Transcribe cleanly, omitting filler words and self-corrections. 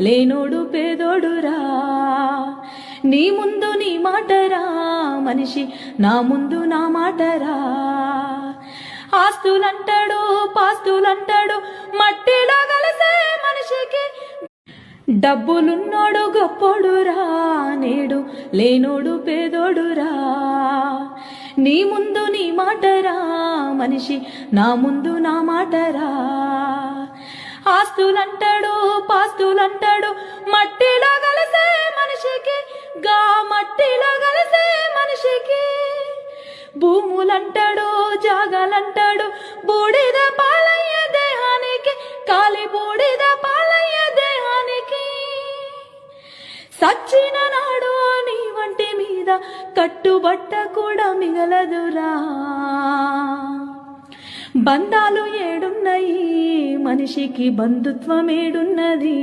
లేనోడు పేదోడురా, నీ ముందు నీ మాటరా మనిషి, నా ముందు నా మాటరా. ఆస్తులంటాడు పాస్తులంటాడు మట్టిలో కలిసే మనిషికి, డబ్బులున్నోడు గొప్పోడురా నేడు లేనోడు పేదోడురా. నీ ముందు నీ మాటరా మనిషి, నా ముందు నా మాటరా. ఆస్తులంటాడు పాస్తులంటాడు మట్టిలో కలిసే మనిషికి, గా మట్టిలో కలిసే మనిషికి. భూములంటాడు జాగాలంటాడు బూడిద పాలయ్య దేహానికి, కాలి బూడిద పాలయ్య దేహానికి. సచ్చిన నాడు నీ వంటి మీద కట్టుబట్ట కూడా మిగలదురా. బంధాలు ఏడున్నాయి మనిషికి, బంధుత్వం ఏడున్నది.